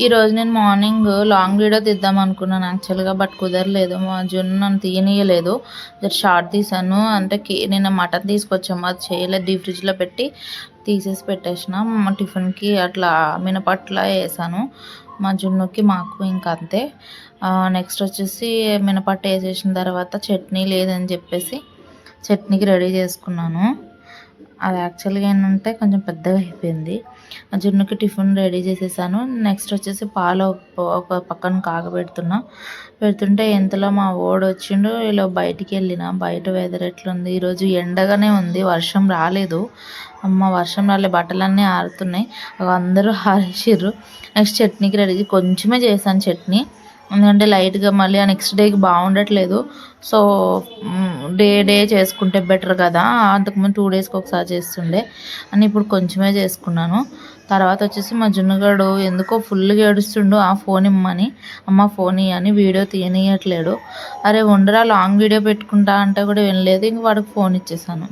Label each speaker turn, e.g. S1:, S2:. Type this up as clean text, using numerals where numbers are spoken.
S1: ఈరోజు నేను morning long video తీద్దాం అనుకున్నాను యాక్చువల్గా, బట్ కుదరలేదు. మా జున్ను నన్ను తీయనీయలేదు. జస్ట్ షార్ట్ తీసాను. అంటే నిన్న మటన్ తీసుకొచ్చాము, అది చేయలేదు. డీప్ ఫ్రిడ్జ్లో పెట్టి తీసేసి పెట్టేసిన. మా టిఫిన్కి అట్లా మినపట్లా వేసాను మా జున్నుకి, మాకు ఇంకా అంతే. నెక్స్ట్ వచ్చేసి మినపట్టు వేసేసిన తర్వాత చట్నీ లేదని చెప్పేసి చట్నీకి రెడీ చేసుకున్నాను. అది యాక్చువల్గా ఏంటంటే కొంచెం పెద్దగా అయిపోయింది. ఆ జున్నుకి టిఫిన్ రెడీ చేసేసాను. నెక్స్ట్ వచ్చేసి పాలు ఒక పక్కన పెడుతుంటే ఎంతలో మా ఓడు వచ్చిండు. ఇలా బయటికి వెళ్ళిన, బయట వెదర్ ఎట్లుంది ఈరోజు, ఎండగానే ఉంది, వర్షం రాలేదు. వర్షం రాలే, బట్టలన్నీ ఆరుతున్నాయి. అందరూ ఆరేసిర్రు. నెక్స్ట్ చట్నీకి రెడీ, కొంచెమే చేశాను చట్నీ, ఎందుకంటే లైట్గా మళ్ళీ ఆ నెక్స్ట్ డేకి బాగుండట్లేదు. సో డే చేసుకుంటే బెటర్ కదా, అంతకుముందు 2 డేస్కి ఒకసారి చేస్తుండే అని ఇప్పుడు కొంచెమే చేసుకున్నాను. తర్వాత వచ్చేసి మా జున్నుగాడు ఎందుకో ఫుల్గా ఏడుస్తుండు, ఆ ఫోన్ ఇమ్మని. అమ్మ ఫోన్ ఇవ్వని, వీడియో తీయనియట్లేడు. అరే ఉండరా లాంగ్ వీడియో పెట్టుకుంటా అంటే కూడా వినలేదు. ఇంక వాడికి ఫోన్ ఇచ్చేసాను.